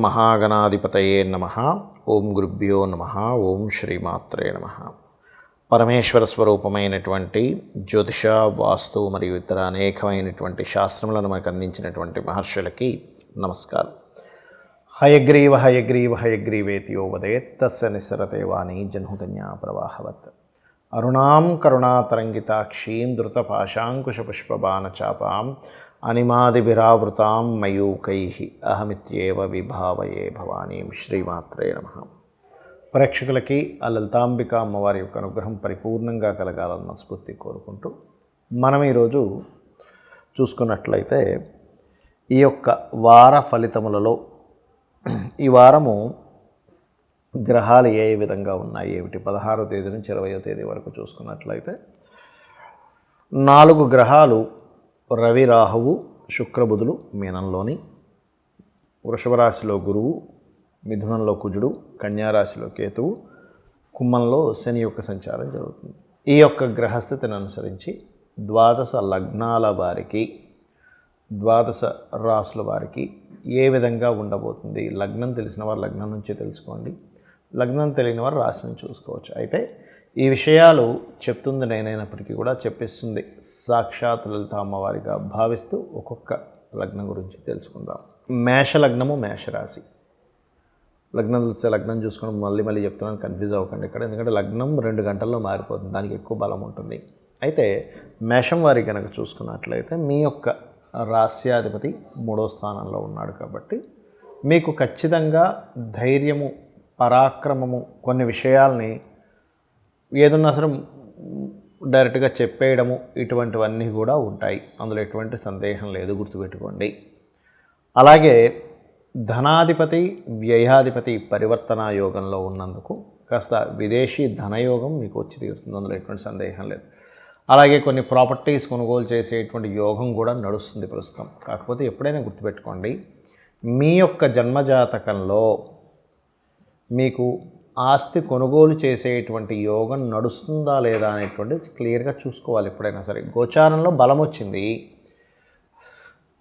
మహాగణాధిపతయే నమః. ఓం గురుభ్యో నమః. ఓం శ్రీమాత్రే నమః. పరమేశ్వర స్వరూపమైనటువంటి జ్యోతిష, వాస్తు మరియు ఇతర అనేకమైనటువంటి శాస్త్రములను మనకు అందించినటువంటి మహర్షులకి నమస్కారం. హయగ్రీవ హయగ్రీవ హయగ్రీవేతియో వదేత్ తస్య నిస్సరతే వాణి జహ్నుకన్యా ప్రవాహవత్. అరుణాం కరుణాతరంగితాక్షీం ధృతపాశాంకుశపుష్పబాణచాపాం అనిమాదిభిరావృతాం మయూకైః అహమిత్యేవ విభావయే భవానీం. శ్రీమాత్రే నమః. ప్రేక్షకులకి ఆ లలితాంబిక అమ్మవారి యొక్క అనుగ్రహం పరిపూర్ణంగా కలగాలన్న స్ఫూర్తి కోరుకుంటూ మనం ఈరోజు చూసుకున్నట్లయితే ఈ యొక్క వార ఫలితములలో ఈ వారము గ్రహాలు ఏ విధంగా ఉన్నాయి ఏమిటి 16వ తేదీ నుంచి 20వ తేదీ వరకు చూసుకున్నట్లయితే 4 గ్రహాలు రవి, రాహువు, శుక్రబుధులు మీనంలోని, వృషభ రాశిలో గురువు, మిథునంలో కుజుడు, కన్యారాశిలో కేతువు, కుంభంలో శని యొక్క సంచారం జరుగుతుంది. ఈ యొక్క గ్రహస్థితిని అనుసరించి ద్వాదశ లగ్నాల వారికి, ద్వాదశ రాశుల వారికి ఏ విధంగా ఉండబోతుంది. లగ్నం తెలిసిన వారు లగ్నం నుంచే తెలుసుకోండి, లగ్నం తెలియని వారు రాశి నుంచి చూసుకోవచ్చు. అయితే ఈ విషయాలు చెప్తుంది నేనైనప్పటికీ కూడా చెప్పిస్తుంది సాక్షాత్ లలిత అమ్మవారిగా భావిస్తూ ఒక్కొక్క లగ్నం గురించి తెలుసుకుందాం. మేషలగ్నము, మేషరాశి. లగ్నం తెలిస్తే లగ్నం చూసుకొని మళ్ళీ చెప్తున్నాను, కన్ఫ్యూజ్ అవ్వకండి ఇక్కడ, ఎందుకంటే లగ్నం 2 గంటల్లో మారిపోతుంది, దానికి ఎక్కువ బలం ఉంటుంది. అయితే మేషం వారి కనుక చూసుకున్నట్లయితే మీ యొక్క రాస్యాధిపతి 3వ స్థానంలో ఉన్నాడు కాబట్టి మీకు ఖచ్చితంగా ధైర్యము, పరాక్రమము, కొన్ని విషయాల్ని ఏదన్నా సరే డైరెక్ట్గా చెప్పేయడము, ఇటువంటివన్నీ కూడా ఉంటాయి, అందులో ఎటువంటి సందేహం లేదు, గుర్తుపెట్టుకోండి. అలాగే ధనాధిపతి, వ్యయాధిపతి పరివర్తన యోగంలో ఉన్నందుకు కాస్త విదేశీ ధనయోగం మీకు వచ్చి తీరుతుంది, అందులో ఎటువంటి సందేహం లేదు. అలాగే కొన్ని ప్రాపర్టీస్ కొనుగోలు చేసేటువంటి యోగం కూడా నడుస్తుంది ప్రస్తుతం. కాకపోతే ఎప్పుడైనా గుర్తుపెట్టుకోండి, మీ యొక్క జన్మజాతకంలో మీకు ఆస్తి కొనుగోలు చేసేటువంటి యోగం నడుస్తుందా లేదా అనేటువంటిది క్లియర్గా చూసుకోవాలి ఎప్పుడైనా సరే. గోచారంలో బలం వచ్చింది,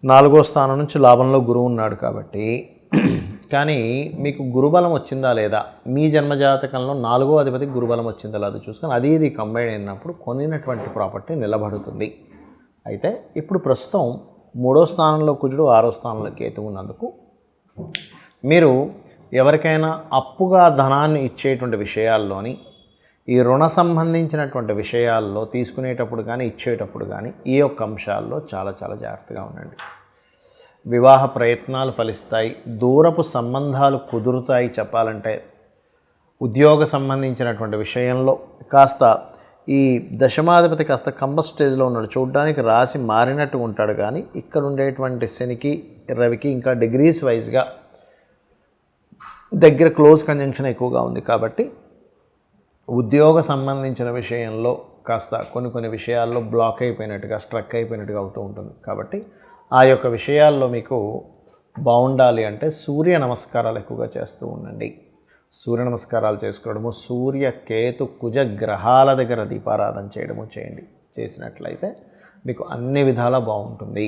4వ స్థానం నుంచి లాభంలో గురువు ఉన్నాడు కాబట్టి, కానీ మీకు గురుబలం వచ్చిందా లేదా, మీ జన్మజాతకంలో 4వ అధిపతికి గురుబలం వచ్చిందా లేదా చూసుకొని అది ఇది కంబైన్ అయినప్పుడు కొనినటువంటి ప్రాపర్టీ నిలబడుతుంది. అయితే ఇప్పుడు ప్రస్తుతం 3వ స్థానంలో కుజుడు, 6వ స్థానంలో కేతువు ఉన్నందుకు మీరు ఎవరికైనా అప్పుగా ధనాన్ని ఇచ్చేటువంటి విషయాల్లోని, ఈ రుణ సంబంధించినటువంటి విషయాల్లో తీసుకునేటప్పుడు కానీ ఇచ్చేటప్పుడు కానీ ఈ యొక్క అంశాల్లో చాలా జాగ్రత్తగా ఉండండి. వివాహ ప్రయత్నాలు ఫలిస్తాయి, దూరపు సంబంధాలు కుదురుతాయి. చెప్పాలంటే ఉద్యోగ సంబంధించినటువంటి విషయంలో కాస్త ఈ దశమాధిపతి కాస్త కంబ స్టేజ్లో ఉన్నాడు, చూడడానికి రాశి మారినట్టు ఉంటాడు, కానీ ఇక్కడ ఉండేటువంటి శనికి, రవికి ఇంకా డిగ్రీస్ వైజ్గా దగ్గర క్లోజ్ కంజంక్షన్ ఎక్కువగా ఉంది కాబట్టి ఉద్యోగ సంబంధించిన విషయంలో కాస్త కొన్ని విషయాల్లో బ్లాక్ అయిపోయినట్టుగా, స్ట్రక్ అయిపోయినట్టుగా అవుతూ ఉంటుంది. కాబట్టి ఆ యొక్క విషయాల్లో మీకు బాగుండాలి అంటే సూర్య నమస్కారాలు ఎక్కువగా చేస్తూ ఉండండి. సూర్య నమస్కారాలు చేసుకోవడము, సూర్య, కేతు, కుజ గ్రహాల దగ్గర దీపారాధన చేయడము చేయండి. చేసినట్లయితే మీకు అన్ని విధాలా బాగుంటుంది.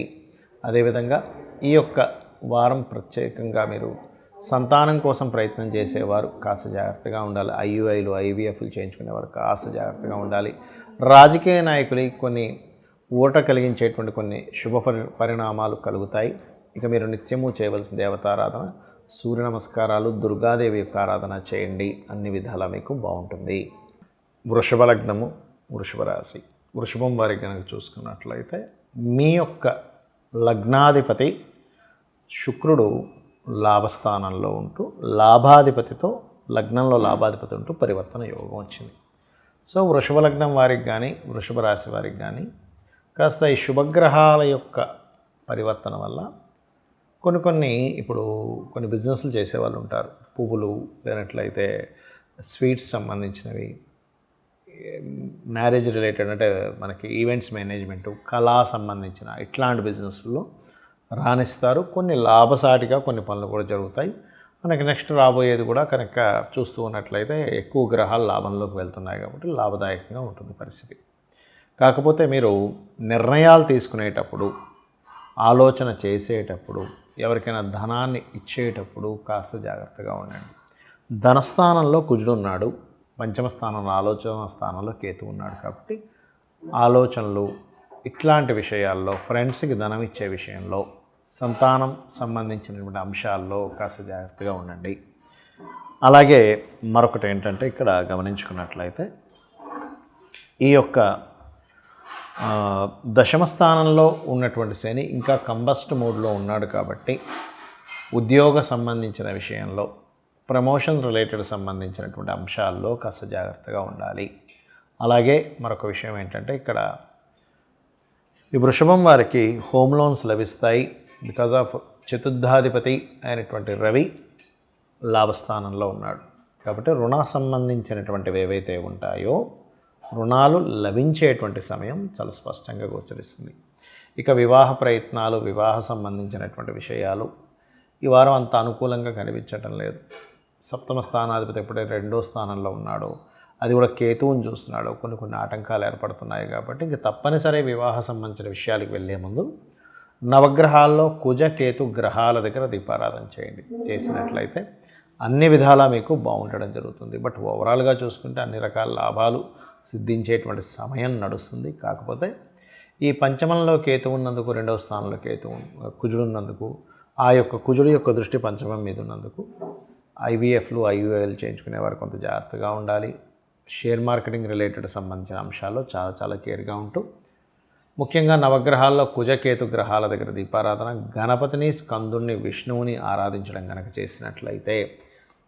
అదేవిధంగా ఈ యొక్క వారం ప్రత్యేకంగా మీరు సంతానం కోసం ప్రయత్నం చేసేవారు కాస్త జాగ్రత్తగా ఉండాలి. IUIలు, IVFలు చేయించుకునేవారు కాస్త జాగ్రత్తగా ఉండాలి. రాజకీయ నాయకులకి కొన్ని ఊరట కలిగించేటువంటి కొన్ని శుభ పరిణామాలు కలుగుతాయి. ఇక మీరు నిత్యము చేయవలసిన దేవతారాధన, సూర్య నమస్కారాలు, దుర్గాదేవి యొక్క ఆరాధన చేయండి, అన్ని విధాలా మీకు బాగుంటుంది. వృషభ లగ్నము, వృషభ రాశి. వృషభం వారికి కనుక చూసుకున్నట్లయితే మీ యొక్క లగ్నాధిపతి శుక్రుడు లాభస్థానంలో ఉంటూ లాభాధిపతితో, లగ్నంలో లాభాధిపతి ఉంటూ పరివర్తన యోగం వచ్చింది. సో వృషభ లగ్నం వారికి కానీ వృషభ రాశి వారికి కానీ కాస్త ఈ శుభగ్రహాల యొక్క పరివర్తన వల్ల ఇప్పుడు కొన్ని బిజినెస్లు చేసేవాళ్ళు ఉంటారు, పువ్వులు లేనట్లయితే స్వీట్స్ సంబంధించినవి, మ్యారేజ్ రిలేటెడ్ అంటే మనకి ఈవెంట్స్ మేనేజ్మెంటు, కళా సంబంధించిన ఇట్లాంటి బిజినెస్లో రాణిస్తారు. కొన్ని లాభసాటిగా కొన్ని పనులు కూడా జరుగుతాయి. మనకి నెక్స్ట్ రాబోయేది కూడా కనుక చూస్తూ ఉన్నట్లయితే ఎక్కువ గ్రహాలు లాభంలోకి వెళ్తున్నాయి కాబట్టి లాభదాయకంగా ఉంటుంది పరిస్థితి. కాకపోతే మీరు నిర్ణయాలు తీసుకునేటప్పుడు, ఆలోచన చేసేటప్పుడు ఎవరికైనా ధనాన్ని ఇచ్చేటప్పుడు కాస్త జాగ్రత్తగా ఉండండి. ధనస్థానంలో కుజుడు ఉన్నాడు, పంచమ స్థానంలో ఆలోచన స్థానంలో కేతు ఉన్నాడు కాబట్టి ఆలోచనలు ఇట్లాంటి విషయాల్లో, ఫ్రెండ్స్కి ధనం ఇచ్చే విషయంలో, సంతానం సంబంధించినటువంటి అంశాల్లో కాస్త జాగ్రత్తగా ఉండండి. అలాగే మరొకటి ఏంటంటే ఇక్కడ గమనించుకున్నట్లయితే ఈ యొక్క దశమ స్థానంలో ఉన్నటువంటి శని ఇంకా కంబస్ట్ మోడ్లో ఉన్నాడు కాబట్టి ఉద్యోగ సంబంధించిన విషయంలో, ప్రమోషన్ రిలేటెడ్ సంబంధించినటువంటి అంశాల్లో కాస్త జాగ్రత్తగా ఉండాలి. అలాగే మరొక విషయం ఏంటంటే ఇక్కడ ఈ వృషభం వారికి హోమ్ లోన్స్ లభిస్తాయి. బికాజ్ ఆఫ్ చతుర్థాధిపతి అయినటువంటి రవి లాభస్థానంలో ఉన్నాడు కాబట్టి రుణ సంబంధించినటువంటివి ఏవైతే ఉంటాయో రుణాలు లభించేటువంటి సమయం చాలా స్పష్టంగా గోచరిస్తుంది. ఇక వివాహ ప్రయత్నాలు, వివాహ సంబంధించినటువంటి విషయాలు ఈ వారం అంత అనుకూలంగా కనిపించటం లేదు. సప్తమ స్థానాధిపతి ఎప్పుడైతే 2వ స్థానంలో ఉన్నాడో అది కూడా కేతువుని చూస్తున్నాడు, కొన్ని ఆటంకాలు ఏర్పడుతున్నాయి. కాబట్టి ఇంక తప్పనిసరి వివాహ సంబంధించిన విషయాలకు వెళ్ళే ముందు నవగ్రహాల్లో కుజ కేతు గ్రహాల దగ్గర దీపారాధన చేయండి. చేసినట్లయితే అన్ని విధాలా మీకు బాగుండడం జరుగుతుంది. బట్ ఓవరాల్గా చూసుకుంటే అన్ని రకాల లాభాలు సిద్ధించేటువంటి సమయం నడుస్తుంది. కాకపోతే ఈ పంచమంలో కేతు ఉన్నందుకు, 2వ స్థానంలో కుజుడు ఉన్నందుకు, ఆ యొక్క కుజుడు యొక్క దృష్టి పంచమం మీద ఉన్నందుకు ఐవీఎఫ్లు, ఐయుఐలు చేయించుకునేవారు కొంత జాగ్రత్తగా ఉండాలి. షేర్ మార్కెటింగ్ రిలేటెడ్ సంబంధించిన అంశాల్లో చాలా కేర్గా ఉంటూ, ముఖ్యంగా నవగ్రహాల్లో కుజకేతు గ్రహాల దగ్గర దీపారాధన, గణపతిని, స్కందుని, విష్ణువుని ఆరాధించడం కనుక చేసినట్లయితే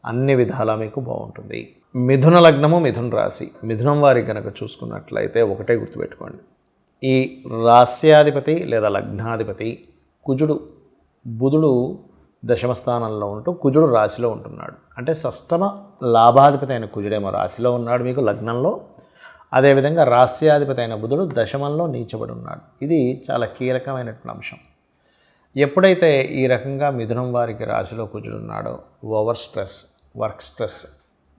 అన్ని విధాలా మీకు బాగుంటుంది. మిథున లగ్నము, మిథున రాశి, మిథునం వారికి కనుక చూసుకున్నట్లయితే ఒకటే గుర్తుపెట్టుకోండి, ఈ రాస్యాధిపతి లేదా లగ్నాధిపతి కుజుడు, బుధుడు దశమ స్థానంలో ఉంటూ కుజుడు రాశిలో ఉంటున్నాడు. అంటే షష్టమ లాభాధిపతి అయిన కుజుడేమో రాశిలో ఉన్నాడు మీకు లగ్నంలో, అదేవిధంగా రాస్యాధిపతి అయిన బుధుడు దశమంలో నీచబడి ఉన్నాడు. ఇది చాలా కీలకమైనటువంటి అంశం. ఎప్పుడైతే ఈ రకంగా మిథునం వారికి రాశిలో కుజుడు ఉన్నాడో ఓవర్ స్ట్రెస్, వర్క్ స్ట్రెస్,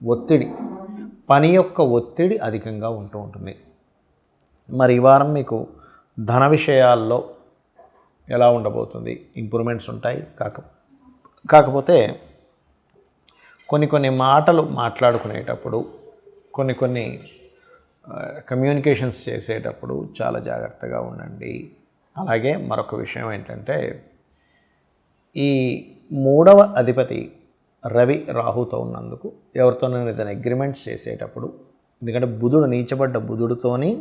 ఒత్తిడి, పని యొక్క ఒత్తిడి అధికంగా ఉంటుంది. మరి ఈ వారం మీకు ధన విషయాల్లో ఎలా ఉండబోతుంది? ఇంప్రూవ్మెంట్స్ ఉంటాయి. కాకపోతే కొన్ని మాటలు మాట్లాడుకునేటప్పుడు, కొన్ని కమ్యూనికేషన్స్ చేసేటప్పుడు చాలా జాగ్రత్తగా ఉండండి. అలాగే మరొక విషయం ఏంటంటే ఈ 3వ అధిపతి రవి రాహుతో ఉన్నందుకు ఎవరితోనైనా ఏదైనా అగ్రిమెంట్స్ చేసేటప్పుడు, ఎందుకంటే బుధుడు నీచబడ్డ బుధుడితోని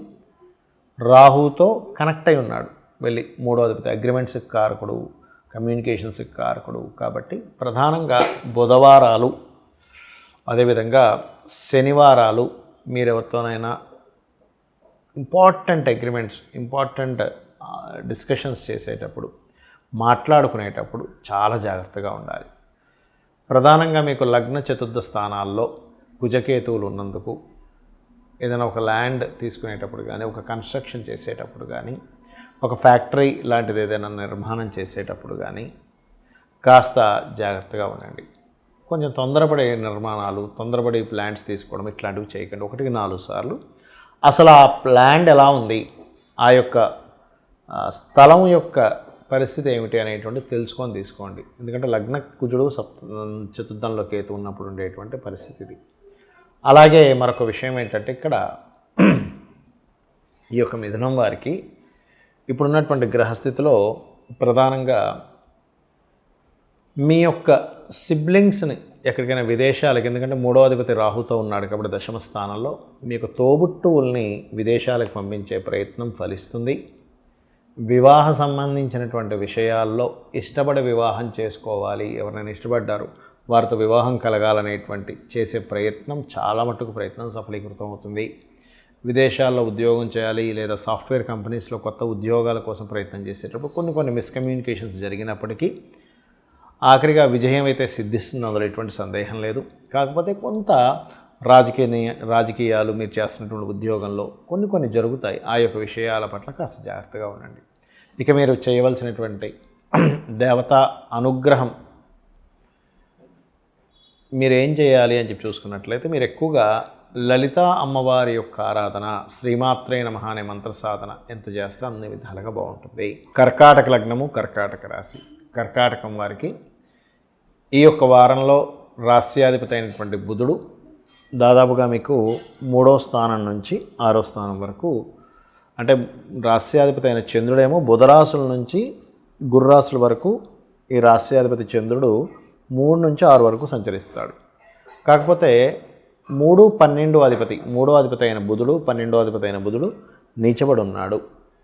రాహుతో కనెక్ట్ అయి ఉన్నాడు, వెళ్ళి 3వ అధిపతి అగ్రిమెంట్స్కి కారకుడు, కమ్యూనికేషన్స్కి కారకుడు. కాబట్టి ప్రధానంగా బుధవారాలు, అదేవిధంగా శనివారాలు మీరెవరితోనైనా ఇంపార్టెంట్ అగ్రిమెంట్స్, ఇంపార్టెంట్ డిస్కషన్స్ చేసేటప్పుడు, మాట్లాడుకునేటప్పుడు చాలా జాగ్రత్తగా ఉండాలి. ప్రధానంగా మీకు లగ్న చతుర్థ స్థానాల్లో కుజకేతువులు ఉన్నందుకు ఏదైనా ఒక ల్యాండ్ తీసుకునేటప్పుడు కానీ, ఒక కన్స్ట్రక్షన్ చేసేటప్పుడు కానీ, ఒక ఫ్యాక్టరీ లాంటిది ఏదైనా నిర్మాణం చేసేటప్పుడు కానీ కాస్త జాగ్రత్తగా ఉండండి. కొంచెం తొందరపడే నిర్మాణాలు, తొందరపడి ప్లాంట్స్ తీసుకోవడం ఇట్లాంటివి చేయకండి. 1-4 సార్లు అసలు ఆ ప్లాంట్ ఎలా ఉంది, ఆ యొక్క స్థలం యొక్క పరిస్థితి ఏమిటి అనేటువంటి తెలుసుకొని తీసుకోండి. ఎందుకంటే లగ్న కుజుడు చతుర్థంలో కేతు ఉన్నప్పుడు ఉండేటువంటి పరిస్థితి ఇది. అలాగే మరొక విషయం ఏంటంటే ఇక్కడ ఈ యొక్క మిథునం వారికి ఇప్పుడున్నటువంటి గ్రహస్థితిలో ప్రధానంగా మీ యొక్క సిబ్లింగ్స్ని ఎక్కడికైనా విదేశాలకు, ఎందుకంటే 3వ అధిపతి రాహుతో ఉన్నాడు కాబట్టి దశమ స్థానంలో, మీకు తోబుట్టువుల్ని విదేశాలకు పంపించే ప్రయత్నం ఫలిస్తుంది. వివాహ సంబంధించినటువంటి విషయాల్లో ఇష్టపడి వివాహం చేసుకోవాలి, ఎవరైనా ఇష్టపడ్డారు వారితో వివాహం కలగాలనేటువంటి చేసే ప్రయత్నం చాలా మట్టుకు ప్రయత్నం సఫలీకృతం అవుతుంది. విదేశాల్లో ఉద్యోగం చేయాలి లేదా సాఫ్ట్వేర్ కంపెనీస్లో కొత్త ఉద్యోగాల కోసం ప్రయత్నం చేసేటప్పుడు కొన్ని మిస్కమ్యూనికేషన్స్ జరిగినప్పటికీ ఆఖరిగా విజయం అయితే సిద్ధిస్తుంది, అందులో ఎటువంటి సందేహం లేదు. కాకపోతే కొంత రాజకీయాలు, మీరు చేస్తున్నటువంటి ఉద్యోగంలో కొన్ని జరుగుతాయి. ఆ యొక్క విషయాల పట్ల కాస్త జాగ్రత్తగా ఉండండి. ఇక మీరు చేయవలసినటువంటి దేవతా అనుగ్రహం మీరేం చేయాలి అని చెప్పి చూసుకున్నట్లయితే, మీరు ఎక్కువగా లలితా అమ్మవారి యొక్క ఆరాధన, శ్రీమాత్రే నమః అనే మంత్ర సాధన ఎంత చేస్తే అన్ని విధాలుగా బాగుంటుంది. కర్కాటక లగ్నము, కర్కాటక రాశి, కర్కాటకం వారికి ఈ యొక్క వారంలో రాస్యాధిపతి అయినటువంటి బుధుడు దాదాపుగా మీకు 3వ స్థానం నుంచి 6వ స్థానం వరకు, అంటే రాస్యాధిపతి అయిన చంద్రుడేమో బుధరాశుల నుంచి గుర్రాశుల వరకు ఈ రాస్యాధిపతి చంద్రుడు 3 నుంచి 6 వరకు సంచరిస్తాడు. కాకపోతే 3, 12 అధిపతి, 3వ అధిపతి అయిన బుధుడు 12వ అధిపతి అయిన బుధుడు నీచబడి ఉన్నాడు.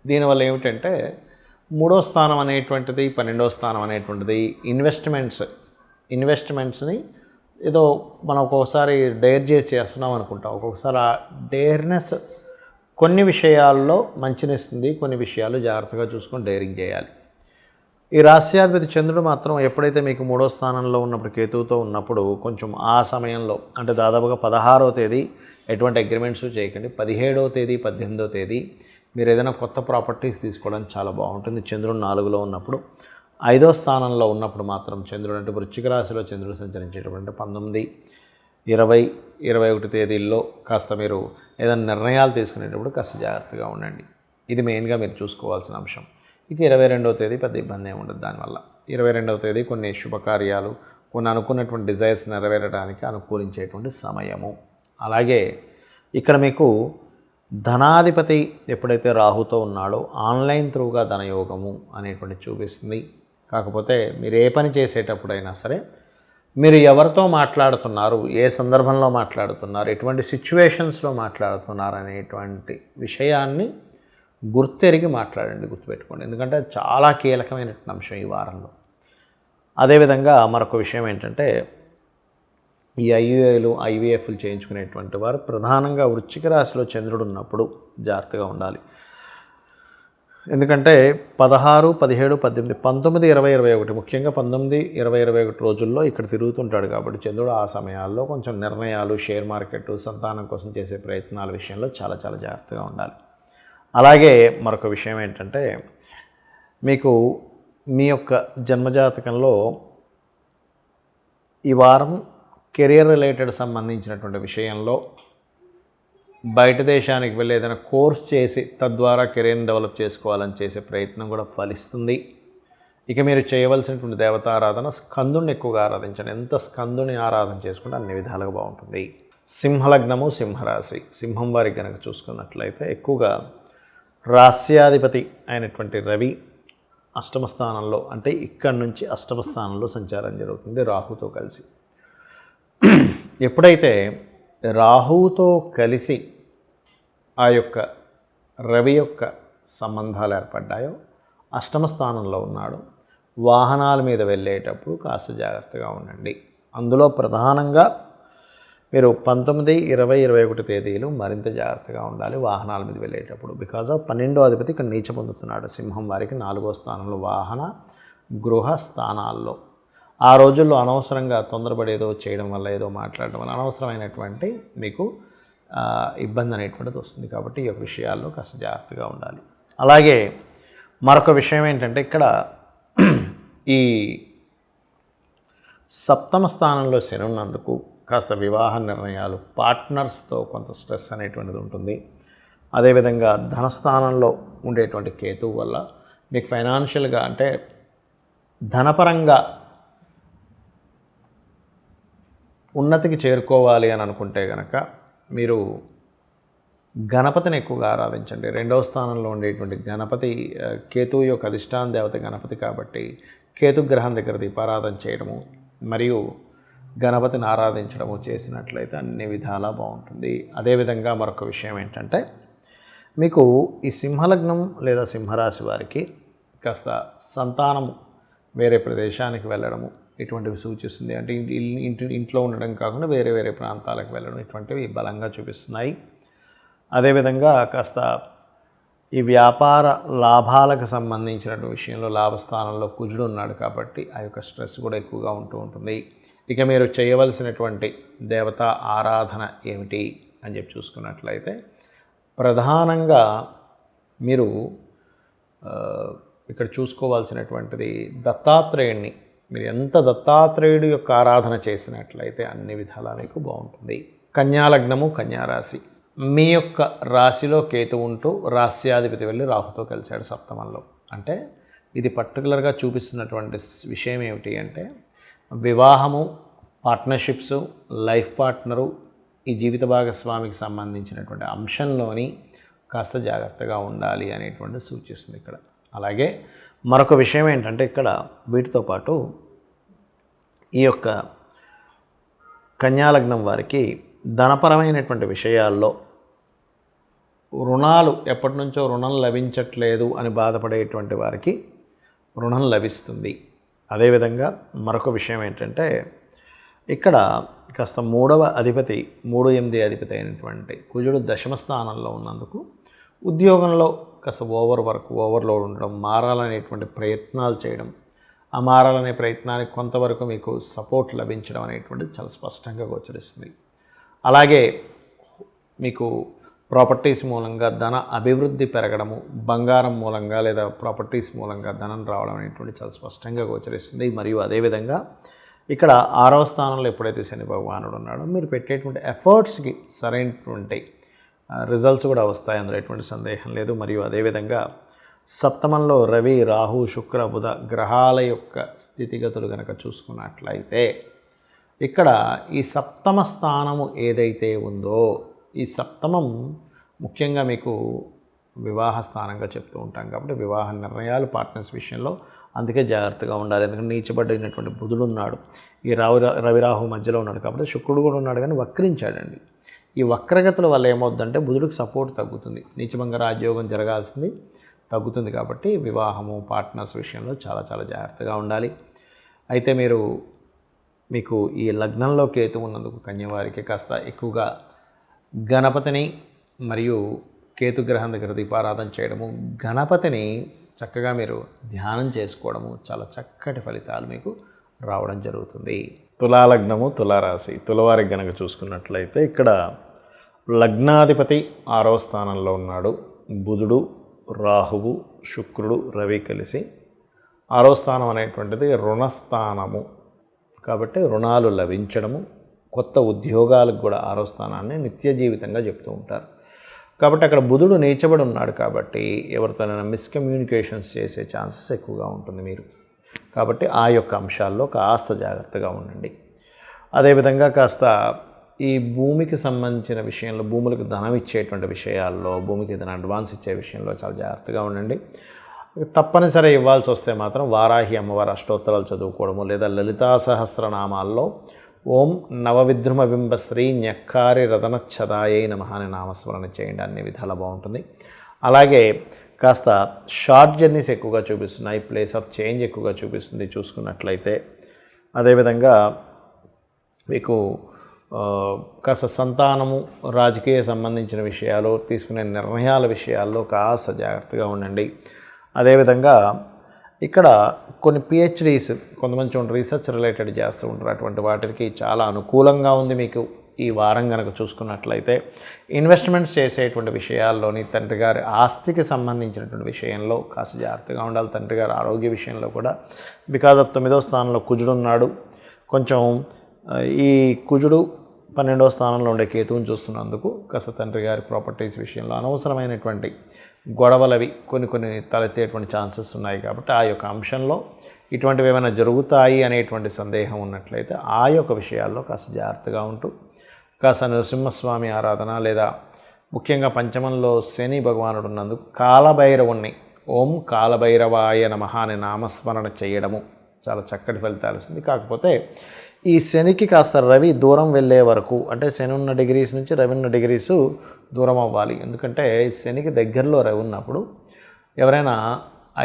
దీనివల్ల ఏమిటంటే 3వ స్థానం అనేటువంటిది 12వ స్థానం అనేటువంటిది ఇన్వెస్ట్మెంట్స్ని ఏదో మనం ఒక్కొక్కసారి డేర్ చేసి చేస్తున్నాం అనుకుంటాం. ఒక్కొక్కసారి ఆ డేర్నెస్ కొన్ని విషయాల్లో మంచినిస్తుంది, కొన్ని విషయాలు జాగ్రత్తగా చూసుకొని డేరింగ్ చేయాలి. ఈ రాస్యాధిపతి చంద్రుడు మాత్రం ఎప్పుడైతే మీకు 3వ స్థానంలో ఉన్నప్పుడు కేతువుతో ఉన్నప్పుడు కొంచెం ఆ సమయంలో, అంటే దాదాపుగా 16వ తేదీ ఎటువంటి అగ్రిమెంట్స్ చేయకండి. 17వ తేదీ 18వ తేదీ మీరు ఏదైనా కొత్త ప్రాపర్టీస్ తీసుకోవడానికి చాలా బాగుంటుంది. చంద్రుడు 4లో ఉన్నప్పుడు, 5వ స్థానంలో ఉన్నప్పుడు మాత్రం చంద్రుడు, అంటే వృశ్చిక రాశిలో చంద్రుడు సంచరించేటప్పుడు 19, 20, 21 తేదీల్లో కాస్త మీరు ఏదైనా నిర్ణయాలు తీసుకునేటప్పుడు కాస్త జాగ్రత్తగా ఉండండి. ఇది మెయిన్గా మీరు చూసుకోవాల్సిన అంశం. ఇక 22వ తేదీ పెద్ద ఇబ్బంది ఏమి ఉండదు. దానివల్ల 22వ తేదీ కొన్ని శుభకార్యాలు, కొన్ని అనుకున్నటువంటి డిజైర్స్ నెరవేరడానికి అనుకూలించేటువంటి సమయము. అలాగే ఇక్కడ మీకు ధనాధిపతి ఎప్పుడైతే రాహుతో ఉన్నాడో ఆన్లైన్ త్రూగా ధనయోగము అనేటువంటి చూపిస్తుంది. కాకపోతే మీరు ఏ పని చేసేటప్పుడైనా సరే మీరు ఎవరితో మాట్లాడుతున్నారు, ఏ సందర్భంలో మాట్లాడుతున్నారు, ఎటువంటి సిచ్యువేషన్స్లో మాట్లాడుతున్నారు అనేటువంటి విషయాన్ని గుర్తెరిగి మాట్లాడండి, గుర్తుపెట్టుకోండి. ఎందుకంటే చాలా కీలకమైనటువంటి అంశం ఈ వారంలో. అదేవిధంగా మరొక విషయం ఏంటంటే ఈ ఐయుఐలు ఐవీఎఫ్లు చేయించుకునేటువంటి వారు ప్రధానంగా వృశ్చిక రాశిలో చంద్రుడు ఉన్నప్పుడు జాగ్రత్తగా ఉండాలి. ఎందుకంటే 16, 17, 18, 19, 20, 21 ముఖ్యంగా 19, 20, 21 రోజుల్లో ఇక్కడ తిరుగుతుంటాడు కాబట్టి చంద్రుడు ఆ సమయాల్లో కొంచెం నిర్ణయాలు, షేర్ మార్కెట్, సంతానం కోసం చేసే ప్రయత్నాల విషయంలో చాలా చాలా జాగ్రత్తగా ఉండాలి. అలాగే మరొక విషయం ఏంటంటే మీకు మీ యొక్క జన్మజాతకంలో ఈ వారం కెరియర్ రిలేటెడ్ సంబంధించినటువంటి విషయంలో బయట దేశానికి వెళ్ళి ఏదైనా కోర్స్ చేసి తద్వారా కెరీర్ని డెవలప్ చేసుకోవాలని చేసే ప్రయత్నం కూడా ఫలిస్తుంది. ఇక మీరు చేయవలసినటువంటి దేవతారాధన స్కందుని ఎక్కువగా ఆరాధించండి. ఎంత స్కందుని ఆరాధన చేసుకుంటే అన్ని విధాలుగా బాగుంటుంది. సింహలగ్నము, సింహరాశి, సింహం వారికి కనుక చూసుకున్నట్లయితే ఎక్కువగా రాస్యాధిపతి అయినటువంటి రవి అష్టమ స్థానంలో, అంటే ఇక్కడి నుంచి అష్టమ స్థానంలో సంచారం జరుగుతుంది రాహుతో కలిసి. ఎప్పుడైతే రాహువుతో కలిసి ఆ యొక్క రవి యొక్క సంబంధాలు ఏర్పడ్డాయో అష్టమ స్థానంలో ఉన్నాడు. వాహనాల మీద వెళ్ళేటప్పుడు కాస్త జాగ్రత్తగా ఉండండి. అందులో ప్రధానంగా మీరు 19, 20, 21 తేదీలు మరింత జాగ్రత్తగా ఉండాలి వాహనాల మీద వెళ్ళేటప్పుడు. బికాజ్ ఆఫ్ 12వ అధిపతి ఇక్కడ నీచ పొందుతున్నాడు. సింహం వారికి 4వ స్థానంలో వాహన గృహ స్థానాల్లో. ఆ రోజుల్లో అనవసరంగా తొందరపడి ఏదో చేయడం వల్ల, ఏదో మాట్లాడడం వల్ల అనవసరమైనటువంటి మీకు ఇబ్బంది అనేటువంటిది వస్తుంది. కాబట్టి ఈ యొక్క విషయాల్లో కాస్త జాగ్రత్తగా ఉండాలి. అలాగే మరొక విషయం ఏంటంటే ఇక్కడ ఈ సప్తమ స్థానంలో శని ఉన్నందుకు కాస్త వివాహ నిర్ణయాలు, పార్ట్నర్స్తో కొంత స్ట్రెస్ అనేటువంటిది ఉంటుంది. అదేవిధంగా ధనస్థానంలో ఉండేటువంటి కేతువు వల్ల మీకు ఫైనాన్షియల్గా, అంటే ధనపరంగా ఉన్నతికి చేరుకోవాలి అని అనుకుంటే కనుక మీరు గణపతిని ఎక్కువగా ఆరాధించండి. 2వ స్థానంలో ఉండేటువంటి గణపతి కేతువు యొక్క అధిష్టాన దేవత గణపతి కాబట్టి కేతుగ్రహం దగ్గర దీపారాధన చేయడము మరియు గణపతిని ఆరాధించడము చేసినట్లయితే అన్ని విధాలా బాగుంటుంది. అదేవిధంగా మరొక విషయం ఏంటంటే మీకు ఈ సింహలగ్నం లేదా సింహరాశి వారికి కాస్త సంతానము వేరే ప్రదేశానికి వెళ్ళడము ఇటువంటివి సూచిస్తుంది. అంటే ఇంట్లో ఉండడం కాకుండా వేరే వేరే ప్రాంతాలకు వెళ్ళడం ఇటువంటివి బలంగా చూపిస్తున్నాయి. అదేవిధంగా కాస్త ఈ వ్యాపార లాభాలకు సంబంధించినటువంటి విషయంలో లాభస్థానంలో కుజుడు ఉన్నాడు కాబట్టి ఆ యొక్క స్ట్రెస్ కూడా ఎక్కువగా ఉంటుంది. ఇక మీరు చేయవలసినటువంటి దేవతా ఆరాధన ఏమిటి అని చెప్పి చూసుకున్నట్లయితే ప్రధానంగా మీరు ఇక్కడ చూసుకోవాల్సినటువంటిది దత్తాత్రేయుడిని. మీరు ఎంత దత్తాత్రేయుడు యొక్క ఆరాధన చేసినట్లయితే అన్ని విధాలా మీకు బాగుంటుంది. కన్యాలగ్నము, కన్యారాశి, మీ యొక్క రాశిలో కేతు ఉంటూ రాస్యాధిపతి వెళ్ళి రాహుతో కలిశాడు సప్తమంలో. అంటే ఇది పర్టికులర్గా చూపిస్తున్నటువంటి విషయం ఏమిటి అంటే వివాహము, పార్ట్నర్షిప్స్, లైఫ్ పార్ట్నరు, ఈ జీవిత భాగస్వామికి సంబంధించినటువంటి అంశంలోని కాస్త జాగ్రత్తగా ఉండాలి అనేటువంటి సూచిస్తుంది ఇక్కడ. అలాగే మరొక విషయం ఏంటంటే ఇక్కడ వీటితో పాటు ఈ యొక్క కన్యాలగ్నం వారికి ధనపరమైనటువంటి విషయాల్లో రుణాలు, ఎప్పటి నుంచో రుణం లభించట్లేదు అని బాధపడేటువంటి వారికి రుణం లభిస్తుంది. అదేవిధంగా మరొక విషయం ఏంటంటే ఇక్కడ కాస్త 3వ అధిపతి 3-8 అధిపతి అయినటువంటి కుజుడు దశమ స్థానంలో ఉన్నందుకు ఉద్యోగంలో కాస్త ఓవర్లోడ్ ఉండడం, మారాలనేటువంటి ప్రయత్నాలు చేయడం, ఆ మారాలనే ప్రయత్నానికి కొంతవరకు మీకు సపోర్ట్ లభించడం అనేటువంటిది చాలా స్పష్టంగా గోచరిస్తుంది. అలాగే మీకు ప్రాపర్టీస్ మూలంగా ధన అభివృద్ధి పెరగడము, బంగారం మూలంగా లేదా ప్రాపర్టీస్ మూలంగా ధనం రావడం అనేటువంటి చాలా స్పష్టంగా గోచరిస్తుంది. మరియు అదేవిధంగా ఇక్కడ 6వ స్థానంలో ఎప్పుడైతే శని భగవానుడు ఉన్నాడో మీరు పెట్టేటువంటి ఎఫర్ట్స్కి సరైనటువంటి రిజల్ట్స్ కూడా వస్తాయి, అందులో ఎటువంటి సందేహం లేదు. మరియు అదేవిధంగా సప్తమంలో రవి, రాహు, శుక్ర, బుధ గ్రహాల యొక్క స్థితిగతులు కనుక చూసుకున్నట్లయితే ఇక్కడ ఈ సప్తమ స్థానము ఏదైతే ఉందో ఈ సప్తమం ముఖ్యంగా మీకు వివాహ స్థానంగా చెప్తూ ఉంటాం కాబట్టి వివాహ నిర్ణయాలు పార్ట్నర్స్ విషయంలో అందుకే జాగ్రత్తగా ఉండాలి. ఎందుకంటే నీచబడినటువంటి బుధుడు ఉన్నాడు, ఈ రవిరాహు మధ్యలో ఉన్నాడు కాబట్టి శుక్రుడు కూడా ఉన్నాడు కానీ వక్రించాడండి. ఈ వక్రగతుల వల్ల ఏమవుతుందంటే బుధుడికి సపోర్ట్ తగ్గుతుంది, నీచభంగ రాజయోగం జరగాల్సింది తగ్గుతుంది. కాబట్టి వివాహము, పార్ట్నర్స్ విషయంలో చాలా చాలా జాగ్రత్తగా ఉండాలి. అయితే మీకు ఈ లగ్నంలో కేతు ఉన్నందుకు కన్యవారికి కాస్త ఎక్కువగా గణపతిని మరియు కేతుగ్రహం దగ్గర దీపారాధన చేయడము, గణపతిని చక్కగా మీరు ధ్యానం చేసుకోవడము చాలా చక్కటి ఫలితాలు మీకు రావడం జరుగుతుంది. తులాలగ్నము, తులారాశి, తులవారికి గనక చూసుకున్నట్లయితే ఇక్కడ లగ్నాధిపతి 6వ స్థానంలో ఉన్నాడు. బుధుడు, రాహువు, శుక్రుడు, రవి కలిసి 6వ స్థానం అనేటువంటిది రుణస్థానము కాబట్టి రుణాలు లభించడము, కొత్త ఉద్యోగాలకు కూడా 6వ స్థానాన్ని నిత్య జీవితంగా చెప్తూ ఉంటారు. కాబట్టి అక్కడ బుధుడు నీచబడి ఉన్నాడు కాబట్టి ఎవరితోనైనా మిస్కమ్యూనికేషన్స్ చేసే ఛాన్సెస్ ఎక్కువగా ఉంటుంది మీరు. కాబట్టి ఆ యొక్క అంశాల్లో కాస్త జాగ్రత్తగా ఉండండి. అదేవిధంగా కాస్త ఈ భూమికి సంబంధించిన విషయంలో, భూములకు ధనం ఇచ్చేటువంటి విషయాల్లో, భూమికి ఏదైనా అడ్వాన్స్ ఇచ్చే విషయంలో చాలా జాగ్రత్తగా ఉండండి. తప్పనిసరి ఇవ్వాల్సి వస్తే మాత్రం వారాహి అమ్మవారి అష్టోత్తరాలు చదువుకోవడము లేదా లలితా సహస్రనామాల్లో ఓం నవవిద్రుమ బింబ శ్రీ న్యక్కారి రతనచ్చదాయై నమః అనే నామస్మరణ చేయండి, అన్ని విధాలా బాగుంటుంది. అలాగే కాస్త షార్ట్ జర్నీస్ ఎక్కువగా చూపిస్తున్నాయి, ప్లేస్ ఆఫ్ చేంజ్ ఎక్కువగా చూపిస్తుంది చూసుకున్నట్లయితే. అదేవిధంగా మీకు కాస్త సంతానము, రాజకీయ సంబంధించిన విషయాలు, తీసుకునే నిర్ణయాల విషయాల్లో కాస్త జాగ్రత్తగా ఉండండి. అదేవిధంగా ఇక్కడ కొన్ని పిహెచ్డీస్ కొంతమంది చూడండి రీసెర్చ్ రిలేటెడ్ చేస్తూ ఉంటారు, అటువంటి వాటికి చాలా అనుకూలంగా ఉంది మీకు ఈ వారం కనుక చూసుకున్నట్లయితే. ఇన్వెస్ట్మెంట్స్ చేసేటువంటి విషయాల్లోని తండ్రి గారి ఆస్తికి సంబంధించినటువంటి విషయంలో కాస్త జాగ్రత్తగా ఉండాలి. తండ్రి గారి ఆరోగ్య విషయంలో కూడా బికాజ్ ఆఫ్ 9వ స్థానంలో కుజుడు ఉన్నాడు. కొంచెం ఈ కుజుడు 12వ స్థానంలో ఉండే కేతువుని చూస్తున్నందుకు కాస్త తండ్రి గారి ప్రాపర్టీస్ విషయంలో అనవసరమైనటువంటి గొడవలవి కొన్ని తలెత్తేటువంటి ఛాన్సెస్ ఉన్నాయి. కాబట్టి ఆ యొక్క అంశంలో ఇటువంటివి ఏమైనా జరుగుతాయి అనేటువంటి సందేహం ఉన్నట్లయితే ఆ యొక్క విషయాల్లో కాస్త జాగ్రత్తగా ఉంటూ కాస్త నరసింహస్వామి ఆరాధన లేదా ముఖ్యంగా పంచమంలో శని భగవానుడు ఉన్నందుకు కాలభైరవుణ్ణి ఓం కాలభైరవాయ నమః అనే నామస్మరణ చేయడము చాలా చక్కటి ఫలితాలు వస్తుంది. కాకపోతే ఈ శనికి కాస్త రవి దూరం వెళ్ళే వరకు, అంటే శని ఉన్న డిగ్రీస్ నుంచి రవి ఉన్న డిగ్రీసు దూరం అవ్వాలి. ఎందుకంటే శనికి దగ్గరలో రవి ఉన్నప్పుడు ఎవరైనా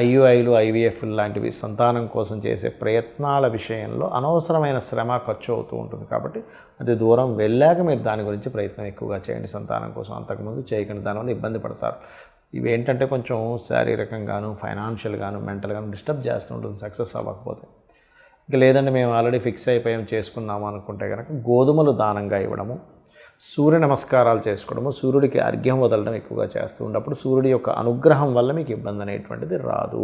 ఐయుఐలు, ఐవీఎఫ్ లాంటివి సంతానం కోసం చేసే ప్రయత్నాల విషయంలో అనవసరమైన శ్రమ ఖర్చు అవుతూ ఉంటుంది. కాబట్టి అది దూరం వెళ్ళాక మీరు దాని గురించి ప్రయత్నం ఎక్కువగా చేయండి సంతానం కోసం. అంతకుముందు చేయకండి, దానివల్ల ఇబ్బంది పడతారు. ఇవి ఏంటంటే కొంచెం శారీరకంగాను, ఫైనాన్షియల్గాను, మెంటల్గాను డిస్టర్బ్ చేస్తూ ఉంటుంది సక్సెస్ అవ్వకపోతే. ఇక లేదంటే మేము ఆల్రెడీ ఫిక్స్ అయిపోయాం చేసుకుందాము అనుకుంటే కనుక గోధుమలు దానంగా ఇవ్వడము, సూర్య నమస్కారాలు చేసుకోవడము, సూర్యుడికి అర్ఘ్యం వదలడం ఎక్కువగా చేస్తూ ఉన్నప్పుడు సూర్యుడి యొక్క అనుగ్రహం వల్ల మీకు ఇబ్బంది అనేటువంటిది రాదు.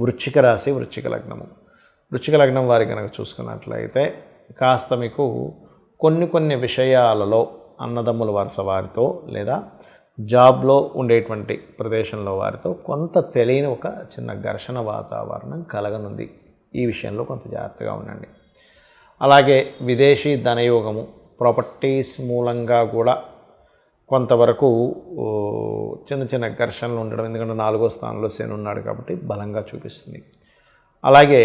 వృశ్చిక రాశి, వృశ్చిక లగ్నము. వృశ్చిక లగ్నం వారి కనుక చూసుకున్నట్లయితే కాస్త మీకు కొన్ని విషయాలలో అన్నదమ్ముల వరుస వారితో లేదా జాబ్లో ఉండేటువంటి ప్రదేశంలో వారితో కొంత తెలియని ఒక చిన్న ఘర్షణ వాతావరణం కలగనుంది. ఈ విషయంలో కొంత జాగ్రత్తగా ఉండండి. అలాగే విదేశీ ధనయోగము, ప్రాపర్టీస్ మూలంగా కూడా కొంతవరకు చిన్న చిన్న ఘర్షణలు ఉండడం, ఎందుకంటే 4వ స్థానంలో శని ఉన్నాడు కాబట్టి బలంగా చూపిస్తుంది. అలాగే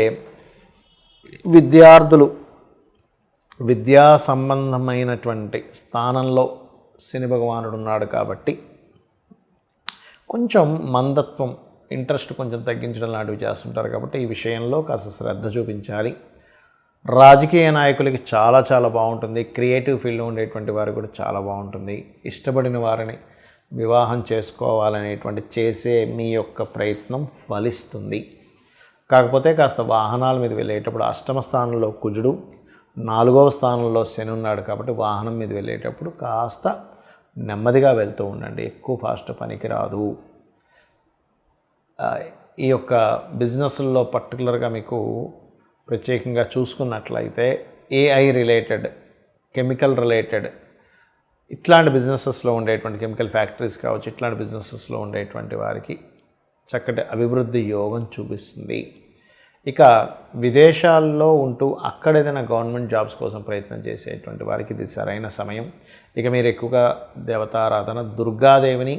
విద్యార్థులు విద్యా సంబంధమైనటువంటి స్థానంలో శని భగవానుడు ఉన్నాడు కాబట్టి కొంచెం మందత్వం, ఇంట్రెస్ట్ కొంచెం తగ్గించడం లాంటివి చేస్తుంటారు కాబట్టి ఈ విషయంలో కాస్త శ్రద్ధ చూపించాలి. రాజకీయ నాయకులకి చాలా చాలా బాగుంటుంది. క్రియేటివ్ ఫీల్డ్లో ఉండేటువంటి వారు కూడా చాలా బాగుంటుంది. ఇష్టపడిన వారిని వివాహం చేసుకోవాలనేటువంటి చేసే మీ యొక్క ప్రయత్నం ఫలిస్తుంది. కాకపోతే కాస్త వాహనాల మీద వెళ్ళేటప్పుడు 8వ స్థానంలో కుజుడు, 4వ స్థానంలో శని ఉన్నాడు కాబట్టి వాహనం మీద వెళ్ళేటప్పుడు కాస్త నెమ్మదిగా వెళ్తూ ఉండండి. ఎక్కువ ఫాస్ట్ పనికి రాదు. ఈ యొక్క బిజినెస్ల్లో పర్టికులర్గా మీకు ప్రత్యేకంగా చూసుకున్నట్లయితే AI రిలేటెడ్, కెమికల్ రిలేటెడ్ ఇట్లాంటి బిజినెసెస్లో ఉండేటువంటి కెమికల్ ఫ్యాక్టరీస్ కావచ్చు, ఇట్లాంటి బిజినెసెస్లో ఉండేటువంటి వారికి చక్కటి అభివృద్ధి యోగం చూపిస్తుంది. ఇక విదేశాల్లో ఉంటూ అక్కడ ఏదైనా గవర్నమెంట్ జాబ్స్ కోసం ప్రయత్నం చేసేటువంటి వారికి ఇది సరైన సమయం. ఇక మీరు ఎక్కువగా దేవతారాధన, దుర్గాదేవిని,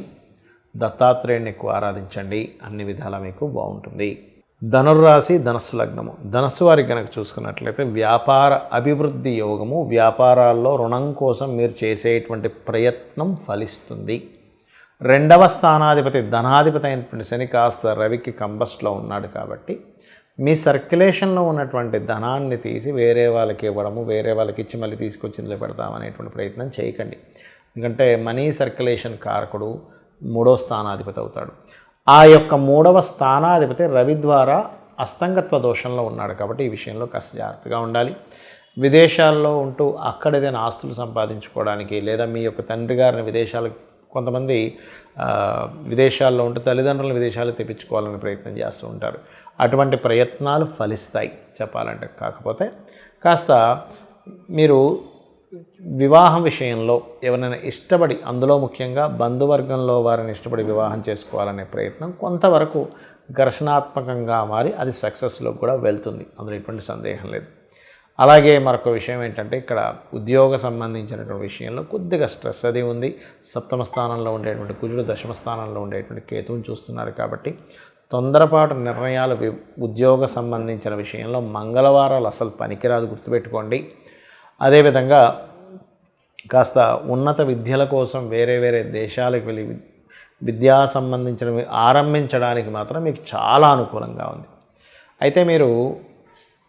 దత్తాత్రేయుని ఎక్కువ ఆరాధించండి. అన్ని విధాలా మీకు బాగుంటుంది. ధనుర్రాశి, ధనస్సు లగ్నము. ధనస్సు వారికి కనుక చూసుకున్నట్లయితే వ్యాపార అభివృద్ధి యోగము. వ్యాపారాల్లో రుణం కోసం మీరు చేసేటువంటి ప్రయత్నం ఫలిస్తుంది. 2వ స్థానాధిపతి, ధనాధిపతి అయినటువంటి శని కాస్త రవికి కంబస్ట్లో ఉన్నాడు కాబట్టి మీ సర్క్యులేషన్లో ఉన్నటువంటి ధనాన్ని తీసి వేరే వాళ్ళకి ఇవ్వడము, వేరే వాళ్ళకి ఇచ్చి మళ్ళీ తీసుకొచ్చి ఇందులో పెడతామనేటువంటి ప్రయత్నం చేయకండి. ఎందుకంటే మనీ సర్క్యులేషన్ కారకుడు 3వ స్థానాధిపతి అవుతాడు. ఆ యొక్క 3వ స్థానాధిపతి రవి ద్వారా అస్తంగత్వ దోషంలో ఉన్నాడు కాబట్టి ఈ విషయంలో కాస్త జాగ్రత్తగా ఉండాలి. విదేశాల్లో ఉంటూ అక్కడ ఏదైనా ఆస్తులు సంపాదించుకోవడానికి, లేదా మీ యొక్క తండ్రి గారిని విదేశాలకు, కొంతమంది విదేశాల్లో ఉంటూ తల్లిదండ్రులను విదేశాలకు తెప్పించుకోవాలని ప్రయత్నం చేస్తూ ఉంటారు. అటువంటి ప్రయత్నాలు ఫలిస్తాయి చెప్పాలంటే. కాకపోతే కాస్త మీరు వివాహం విషయంలో ఎవరైనా ఇష్టపడి, అందులో ముఖ్యంగా బంధువర్గంలో వారిని ఇష్టపడి వివాహం చేసుకోవాలనే ప్రయత్నం కొంతవరకు ఘర్షణాత్మకంగా మారి అది సక్సెస్లో కూడా వెళ్తుంది. అందులో ఎటువంటి సందేహం లేదు. అలాగే మరొక విషయం ఏంటంటే ఇక్కడ ఉద్యోగ సంబంధించినటువంటి విషయంలో కొద్దిగా స్ట్రెస్ అది ఉంది. 7వ స్థానంలో ఉండేటువంటి కుజుడు 10వ స్థానంలో ఉండేటువంటి కేతువుని చూస్తున్నారు కాబట్టి తొందరపాటు నిర్ణయాలు ఉద్యోగ సంబంధించిన విషయంలో మంగళవారాలు అసలు పనికిరాదు, గుర్తుపెట్టుకోండి. అదేవిధంగా కాస్త ఉన్నత విద్యల కోసం వేరే వేరే దేశాలకు వెళ్ళి విద్యా సంబంధించినవి ఆరంభించడానికి మాత్రం మీకు చాలా అనుకూలంగా ఉంది. అయితే మీరు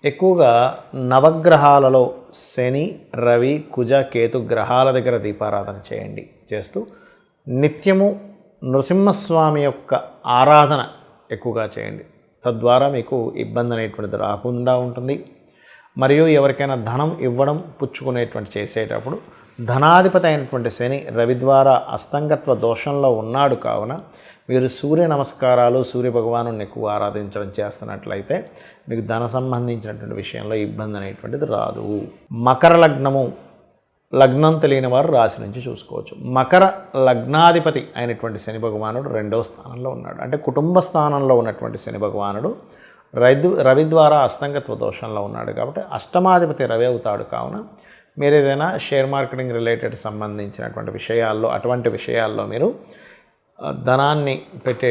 ఎక్కువగా నవగ్రహాలలో శని, రవి, కుజ, కేతు గ్రహాల దగ్గర దీపారాధన చేయండి. చేస్తూ నిత్యము నృసింహస్వామి యొక్క ఆరాధన ఎక్కువగా చేయండి. తద్వారా మీకు ఇబ్బంది అనేటువంటిది రాకుండా ఉంటుంది. మరియు ఎవరికైనా ధనం ఇవ్వడం, పుచ్చుకునేటువంటి చేసేటప్పుడు ధనాధిపతి అయినటువంటి శని రవి ద్వారా అస్తంగత్వ దోషంలో ఉన్నాడు కావున మీరు సూర్య నమస్కారాలు, సూర్య భగవాను ఎక్కువ ఆరాధించడం చేస్తున్నట్లయితే మీకు ధన సంబంధించినటువంటి విషయంలో ఇబ్బంది అనేటువంటిది రాదు. మకర లగ్నము, లగ్నం తెలియని వారు రాశి నుంచి చూసుకోవచ్చు. మకర లగ్నాధిపతి అయినటువంటి శని భగవానుడు 2వ స్థానంలో ఉన్నాడు. అంటే కుటుంబ స్థానంలో ఉన్నటువంటి శని భగవానుడు రవి ద్వారా అస్తంగత్వ దోషంలో ఉన్నాడు కాబట్టి అష్టమాధిపతి రవి అవుతాడు. కావున మీరు ఏదైనా షేర్ మార్కెటింగ్ రిలేటెడ్ సంబంధించినటువంటి విషయాల్లో, అటువంటి విషయాల్లో మీరు ధనాన్ని పెట్టే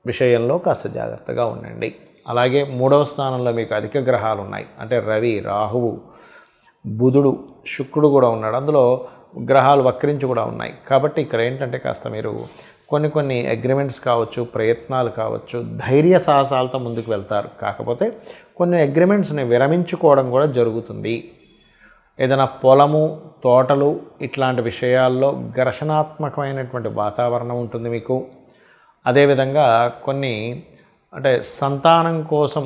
విషయంలో కాస్త జాగ్రత్తగా ఉండండి. అలాగే 3వ స్థానంలో మీకు అధిక గ్రహాలు ఉన్నాయి. అంటే రవి, రాహువు, బుధుడు, శుక్రుడు కూడా ఉన్నాడు. అందులో గ్రహాలు వక్రించి కూడా ఉన్నాయి. కాబట్టి ఇక్కడ ఏంటంటే కాస్త మీరు కొన్ని అగ్రిమెంట్స్ కావచ్చు, ప్రయత్నాలు కావచ్చు, ధైర్య సాహసాలతో ముందుకు వెళ్తారు. కాకపోతే కొన్ని అగ్రిమెంట్స్ని విరమించుకోవడం కూడా జరుగుతుంది. ఏదైనా పొలము, తోటలు ఇట్లాంటి విషయాల్లో ఘర్షణాత్మకమైనటువంటి వాతావరణం ఉంటుంది మీకు. అదేవిధంగా కొన్ని అంటే సంతానం కోసం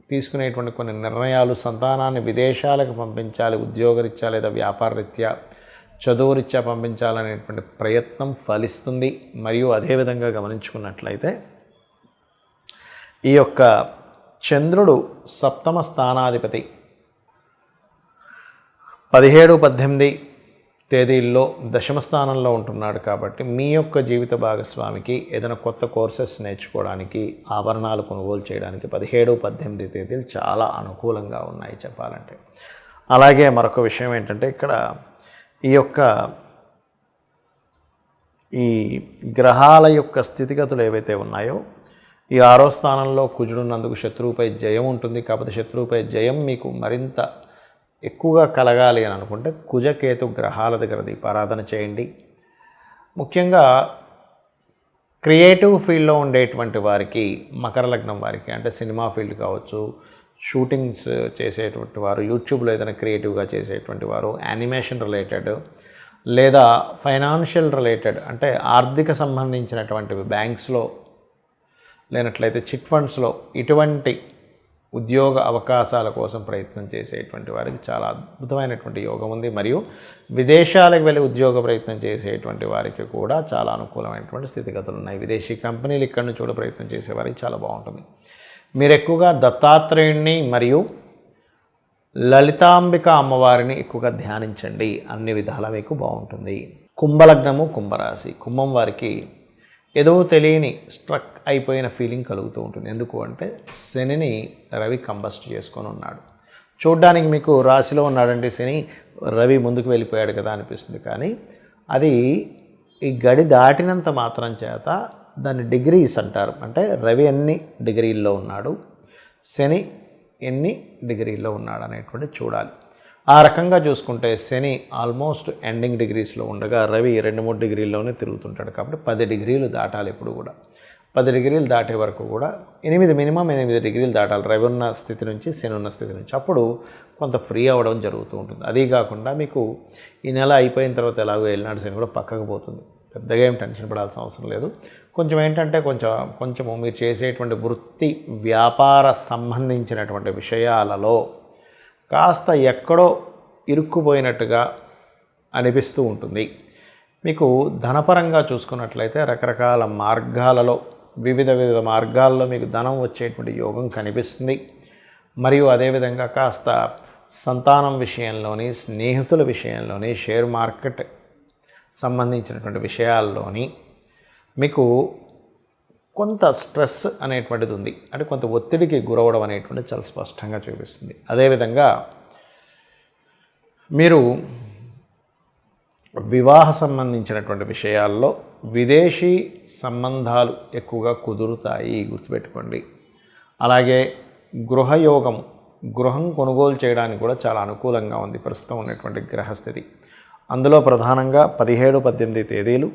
తీసుకునేటువంటి కొన్ని నిర్ణయాలు, సంతానాన్ని విదేశాలకు పంపించాలి, ఉద్యోగరీత్యా లేదా వ్యాపారరీత్యా, చదువురీత్యా పంపించాలనేటువంటి ప్రయత్నం ఫలిస్తుంది. మరియు అదేవిధంగా గమనించుకున్నట్లయితే ఈ యొక్క చంద్రుడు 7వ స్థానాధిపతి 17, 18 తేదీల్లో దశమ స్థానంలో ఉంటున్నాడు కాబట్టి మీ యొక్క జీవిత భాగస్వామికి ఏదైనా కొత్త కోర్సెస్ నేర్చుకోవడానికి, ఆభరణాలు కొనుగోలు చేయడానికి 17, 18 తేదీలు చాలా అనుకూలంగా ఉన్నాయి చెప్పాలంటే. అలాగే మరొక విషయం ఏంటంటే ఇక్కడ ఈ గ్రహాల యొక్క స్థితిగతులు ఏవైతే ఉన్నాయో, ఈ 6వ స్థానంలో కుజుడున్నందుకు శత్రువుపై జయం ఉంటుంది. కాబట్టి శత్రువుపై జయం మీకు మరింత ఎక్కువగా కలగాలి అని అనుకుంటే కుజకేతు గ్రహాల దగ్గర దీపారాధన చేయండి. ముఖ్యంగా క్రియేటివ్ ఫీల్డ్లో ఉండేటువంటి వారికి, మకర లగ్నం వారికి, అంటే సినిమా ఫీల్డ్ కావచ్చు, షూటింగ్స్ చేసేటువంటి వారు, యూట్యూబ్లో ఏదైనా క్రియేటివ్గా చేసేటువంటి వారు, యానిమేషన్ రిలేటెడ్ లేదా ఫైనాన్షియల్ రిలేటెడ్ అంటే ఆర్థిక సంబంధించినటువంటివి, బ్యాంక్స్లో లేనట్లయితే చిట్ ఫండ్స్లో ఇటువంటి ఉద్యోగ అవకాశాల కోసం ప్రయత్నం చేసేటువంటి వారికి చాలా అద్భుతమైనటువంటి యోగం ఉంది. మరియు విదేశాలకు వెళ్ళి ఉద్యోగ ప్రయత్నం చేసేటువంటి వారికి కూడా చాలా అనుకూలమైనటువంటి స్థితిగతులు ఉన్నాయి. విదేశీ కంపెనీలు ఇక్కడి నుంచి కూడా ప్రయత్నం చేసే వారికి చాలా బాగుంటుంది. మీరు ఎక్కువగా దత్తాత్రేయుణ్ణి మరియు లలితాంబిక అమ్మవారిని ఎక్కువగా ధ్యానించండి. అన్ని విధాలా మీకు బాగుంటుంది. కుంభలగ్నము, కుంభరాశి, కుంభం వారికి ఏదో తెలియని స్ట్రక్ అయిపోయిన ఫీలింగ్ కలుగుతూ ఉంటుంది. ఎందుకు అంటే శనిని రవి కంబస్ట్ చేసుకొని ఉన్నాడు. చూడ్డానికి మీకు రాశిలో ఉన్నాడంటే శని, రవి ముందుకు వెళ్ళిపోయాడు కదా అనిపిస్తుంది. కానీ అది ఈ గడి దాటినంత మాత్రం చేత దాన్ని డిగ్రీస్ అంటారు. అంటే రవి ఎన్ని డిగ్రీల్లో ఉన్నాడు, శని ఎన్ని డిగ్రీల్లో ఉన్నాడు అనేటువంటి చూడాలి. ఆ రకంగా చూసుకుంటే శని ఆల్మోస్ట్ ఎండింగ్ డిగ్రీస్లో ఉండగా రవి 2-3 డిగ్రీల్లోనే తిరుగుతుంటాడు. కాబట్టి 10 డిగ్రీలు దాటాలి. ఎప్పుడు కూడా 10 డిగ్రీలు దాటే వరకు కూడా మినిమం 8 డిగ్రీలు దాటాలి రవి ఉన్న స్థితి నుంచి, శని ఉన్న స్థితి నుంచి. అప్పుడు కొంత ఫ్రీ అవ్వడం జరుగుతూ ఉంటుంది. అదీ కాకుండా మీకు ఈ నెల అయిపోయిన తర్వాత ఎలాగో ఏలినాడు శని కూడా పక్కకు పోతుంది. పెద్దగా ఏం టెన్షన్ పడాల్సిన అవసరం లేదు. కొంచెం ఏంటంటే కొంచెము మీరు చేసేటువంటి వృత్తి వ్యాపార సంబంధించినటువంటి విషయాలలో కాస్త ఎక్కడో ఇరుక్కుపోయినట్టుగా అనిపిస్తూ ఉంటుంది. మీకు ధనపరంగా చూసుకున్నట్లయితే రకరకాల మార్గాలలో, వివిధ మార్గాల్లో మీకు ధనం వచ్చేటువంటి యోగం కనిపిస్తుంది. మరియు అదేవిధంగా కాస్త సంతానం విషయంలోని, స్నేహితుల విషయంలోని, షేర్ మార్కెట్ సంబంధించినటువంటి విషయాల్లోని మీకు కొంత స్ట్రెస్ అనేటువంటిది ఉంది. అంటే కొంత ఒత్తిడికి గురవడం అనేటువంటిది చాలా స్పష్టంగా చూపిస్తుంది. అదేవిధంగా మీరు వివాహ సంబంధించినటువంటి విషయాల్లో విదేశీ సంబంధాలు ఎక్కువగా కుదురుతాయి, గుర్తుపెట్టుకోండి. అలాగే గృహయోగం, గృహం కొనుగోలు చేయడానికి కూడా చాలా అనుకూలంగా ఉంది ప్రస్తుతం ఉన్నటువంటి గ్రహస్థితి. అందులో ప్రధానంగా 17, 18 తేదీలు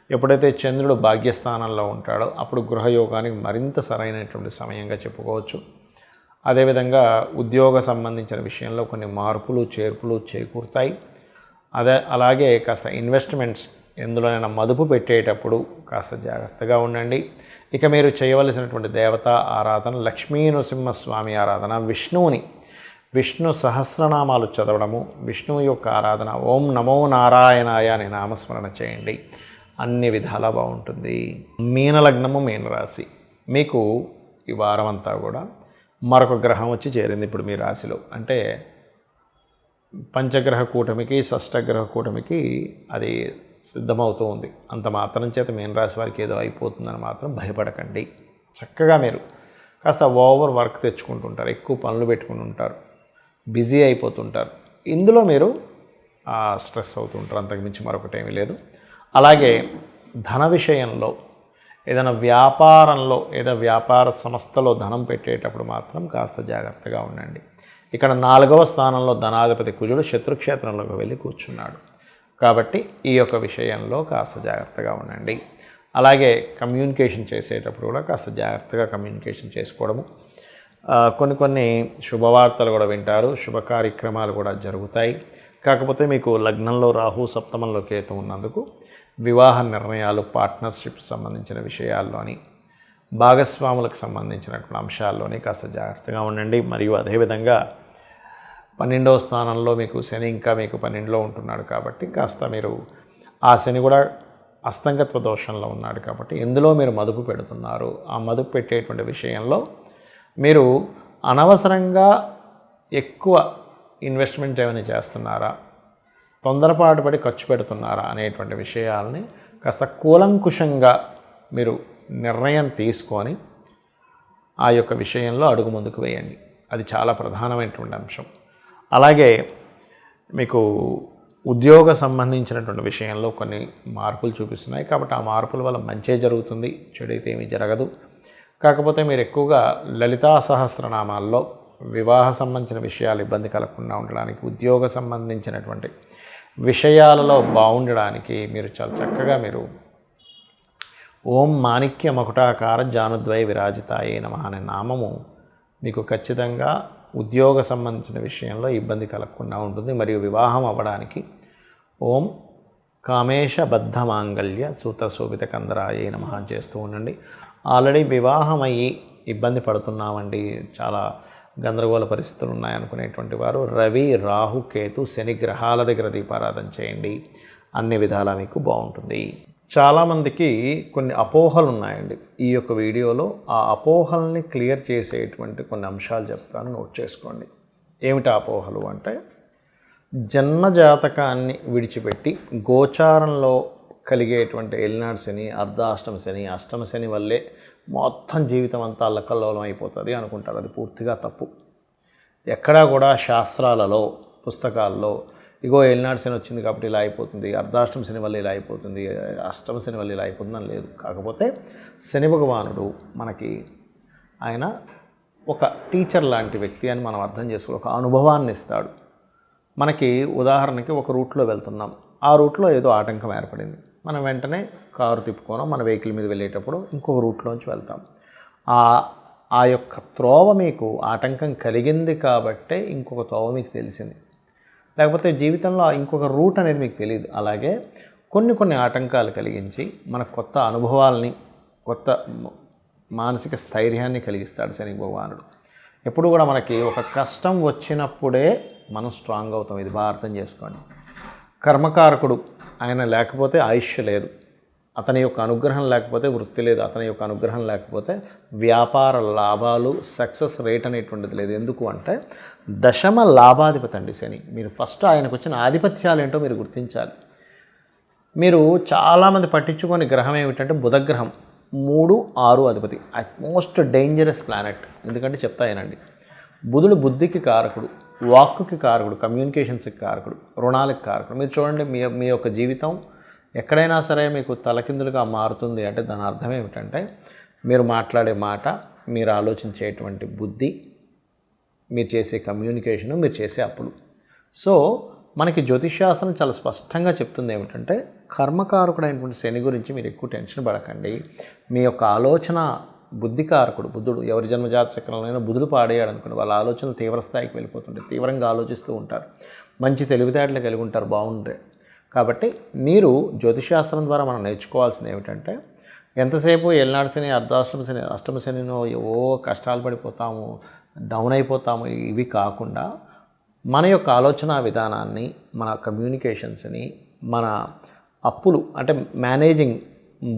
ఎప్పుడైతే చంద్రుడు భాగ్యస్థానంలో ఉంటాడో అప్పుడు గృహయోగానికి మరింత సరైనటువంటి సమయంగా చెప్పుకోవచ్చు. అదేవిధంగా ఉద్యోగ సంబంధించిన విషయంలో కొన్ని మార్పులు చేర్పులు చేకూరుతాయి. అలాగే కాస్త ఇన్వెస్ట్మెంట్స్ ఎందులోనైనా మదుపు పెట్టేటప్పుడు కాస్త జాగ్రత్తగా ఉండండి. ఇక మీరు చేయవలసినటువంటి దేవతా ఆరాధన లక్ష్మీ నృసింహస్వామి ఆరాధన, విష్ణు సహస్రనామాలు చదవడము, విష్ణువు యొక్క ఆరాధన, ఓం నమో నారాయణాయ అని నామస్మరణ చేయండి. అన్ని విధాలా బాగుంటుంది. మీనలగ్నము, మీనరాశి, మీకు ఈ వారం అంతా కూడా మరొక గ్రహం వచ్చి చేరింది ఇప్పుడు మీ రాశిలో. అంటే పంచగ్రహ కూటమికి, షష్టగ్రహ కూటమికి అది సిద్ధమవుతూ ఉంది. అంత మాత్రం చేత మీనరాశి వారికి ఏదో అయిపోతుందని మాత్రం భయపడకండి. చక్కగా మీరు కాస్త ఓవర్ వర్క్ తెచ్చుకుంటుంటారు, ఎక్కువ పనులు పెట్టుకుని ఉంటారు, బిజీ అయిపోతుంటారు. ఇందులో మీరు స్ట్రెస్ అవుతుంటారు, అంతకుమించి మరొకటేమీ లేదు. అలాగే ధన విషయంలో ఏదైనా వ్యాపారంలో, వ్యాపార సంస్థలో ధనం పెట్టేటప్పుడు మాత్రం కాస్త జాగ్రత్తగా ఉండండి. ఇక్కడ 4వ స్థానంలో ధనాధిపతి కుజుడు శత్రుక్షేత్రంలోకి వెళ్ళి కూర్చున్నాడు. కాబట్టి ఈ యొక్క విషయంలో కాస్త జాగ్రత్తగా ఉండండి. అలాగే కమ్యూనికేషన్ చేసేటప్పుడు కూడా కాస్త జాగ్రత్తగా కమ్యూనికేషన్ చేసుకోవడము. కొన్ని శుభవార్తలు కూడా వింటారు, శుభ కార్యక్రమాలు కూడా జరుగుతాయి. కాకపోతే మీకు లగ్నంలో రాహు, సప్తమంలో కేతు ఉన్నందుకు వివాహ నిర్ణయాలు, పార్ట్నర్షిప్స్ సంబంధించిన విషయాల్లోని, భాగస్వాములకు సంబంధించినటువంటి అంశాల్లోని కాస్త జాగ్రత్తగా ఉండండి. మరియు అదేవిధంగా 12వ స్థానంలో మీకు శని ఇంకా మీకు 12లో ఉంటున్నాడు. కాబట్టి కాస్త మీరు ఆ శని కూడా అస్తంగత్వ దోషంలో ఉన్నాడు. కాబట్టి ఎందులో మీరు మదుపు పెడుతున్నారు, ఆ మదుపు పెట్టేటువంటి విషయంలో మీరు అనవసరంగా ఎక్కువ ఇన్వెస్ట్మెంట్ ఏమైనా చేస్తున్నారా, తొందరపాటు పడి ఖర్చు పెడుతున్నారా అనేటువంటి విషయాల్ని కాస్త కూలంకుషంగా మీరు నిర్ణయం తీసుకొని ఆ యొక్క విషయంలో అడుగు ముందుకు వేయండి. అది చాలా ప్రధానమైనటువంటి అంశం. అలాగే మీకు ఉద్యోగ సంబంధించినటువంటి విషయంలో కొన్ని మార్పులు చూపిస్తున్నాయి కాబట్టి ఆ మార్పుల వల్ల మంచే జరుగుతుంది, చెడైతే ఏమీ జరగదు. కాకపోతే మీరు ఎక్కువగా లలితా సహస్రనామాల్లో వివాహ సంబంధించిన విషయాలు ఇబ్బంది కలగకుండా ఉండడానికి, ఉద్యోగ సంబంధించినటువంటి విషయాలలో బాగుండడానికి మీరు చాలా చక్కగా మీరు ఓం మాణిక్య మకుటాకార జానుద్వయ విరాజితాయే నమః అనే నామము మీకు ఖచ్చితంగా ఉద్యోగ సంబంధించిన విషయంలో ఇబ్బంది కలగకుండా ఉంటుంది. మరియు వివాహం అవ్వడానికి ఓం కామేశబద్ధ మాంగళ్య సూత్రశోభిత కందరాయే నమః చేస్తూ ఉండండి. ఆల్రెడీ వివాహం అయ్యి ఇబ్బంది పడుతున్నామండి, చాలా గందరగోళ పరిస్థితులు ఉన్నాయనుకునేటువంటి వారు రవి, రాహు, కేతు, శని గ్రహాల దగ్గర దీపారాధన చేయండి. అన్ని విధాలా మీకు బాగుంటుంది. చాలామందికి కొన్ని అపోహలు ఉన్నాయండి. ఈ యొక్క వీడియోలో ఆ అపోహల్ని క్లియర్ చేసేటువంటి కొన్ని అంశాలు చెప్తాను, నోట్ చేసుకోండి. ఏమిటి అపోహలు అంటే, జన్మజాతకాన్ని విడిచిపెట్టి గోచారంలో కలిగేటువంటి ఏలినాడు శని, అర్ధాష్టమ శని, అష్టమ శని వల్లే మొత్తం జీవితం అంతా అల్లకల్లోలం అయిపోతుంది అనుకుంటారు. అది పూర్తిగా తప్పు. ఎక్కడా కూడా శాస్త్రాలలో, పుస్తకాల్లో ఇగో ఏలినాడు శని వచ్చింది కాబట్టి ఇలా అయిపోతుంది, అర్ధాష్టమ శని వల్ల ఇలా అయిపోతుంది, అష్టమ శని వల్ల ఇలా అయిపోతుందని లేదు. కాకపోతే శని భగవానుడు మనకి ఆయన ఒక టీచర్ లాంటి వ్యక్తి అని మనం అర్థం చేసుకోవాలి. ఒక అనుభవాన్ని ఇస్తాడు మనకి. ఉదాహరణకి ఒక రూట్లో వెళ్తున్నాం, ఆ రూట్లో ఏదో ఆటంకం ఏర్పడింది, మనం వెంటనే కారు తిప్పుకోను మన వెహికల్ మీద వెళ్ళేటప్పుడు ఇంకొక రూట్లోంచి వెళ్తాం. ఆ యొక్క త్రోవ మీకు ఆటంకం కలిగింది కాబట్టే ఇంకొక త్రోవ మీకు తెలిసింది, లేకపోతే జీవితంలో ఇంకొక రూట్ అనేది మీకు తెలియదు. అలాగే కొన్ని ఆటంకాలు కలిగించి మన కొత్త అనుభవాల్ని, కొత్త మానసిక స్థైర్యాన్ని కలిగిస్తాడు శని భగవానుడు. ఎప్పుడు కూడా మనకి ఒక కష్టం వచ్చినప్పుడే మనం స్ట్రాంగ్ అవుతాం. ఇది బాగా అర్థం చేసుకోండి. కర్మకారకుడు ఆయన లేకపోతే ఆయుష్ లేదు, అతని యొక్క అనుగ్రహం లేకపోతే వృత్తి లేదు, అతని యొక్క అనుగ్రహం లేకపోతే వ్యాపార లాభాలు, సక్సెస్ రేట్ అనేటువంటిది లేదు. ఎందుకు అంటే దశమ లాభాధిపతి అండి శని. మీరు ఫస్ట్ ఆయనకు వచ్చిన ఆధిపత్యాలు ఏంటో మీరు గుర్తించాలి. మీరు చాలామంది పట్టించుకొని గ్రహం ఏమిటంటే బుధగ్రహం 3, 6 అధిపతి, మోస్ట్ డేంజరస్ ప్లానెట్. ఎందుకంటే చెప్తాయనండి, బుధుడు బుద్ధికి కారకుడు, వాక్కుకి కారకుడు, కమ్యూనికేషన్స్కి కారకుడు, రుణాలకు కారకుడు. మీరు చూడండి, మీ యొక్క జీవితం ఎక్కడైనా సరే మీకు తలకిందులుగా మారుతుంది అంటే దాని అర్థం ఏమిటంటే మీరు మాట్లాడే మాట, మీరు ఆలోచించేటువంటి బుద్ధి, మీరు చేసే కమ్యూనికేషను, మీరు చేసే అప్పులు. సో మనకి జ్యోతిష్శాస్త్రం చాలా స్పష్టంగా చెప్తుంది ఏమిటంటే కర్మకారకుడైనటువంటి శని గురించి మీరు ఎక్కువ టెన్షన్ పడకండి. మీ యొక్క ఆలోచన బుద్ధికారకుడు బుధుడు. ఎవరి జన్మజాత చక్రంలో బుధుడు పాడేయాడు అనుకోండి, వాళ్ళ ఆలోచనలు తీవ్రస్థాయికి వెళ్ళిపోతుంటాయి, తీవ్రంగా ఆలోచిస్తూ ఉంటారు, మంచి తెలివితేటలు కలిగి ఉంటారు, బాగుంటాయి. కాబట్టి మీరు జ్యోతిషాస్త్రం ద్వారా మనం నేర్చుకోవాల్సింది ఏమిటంటే ఎంతసేపు ఏలినాడు శని, అర్ధాష్టమ శని, అష్టమ శనినో ఏవో కష్టాలు పడిపోతాము, డౌన్ అయిపోతాము, ఇవి కాకుండా మన యొక్క ఆలోచన విధానాన్ని, మన కమ్యూనికేషన్స్ని, మన అప్పులు అంటే మేనేజింగ్,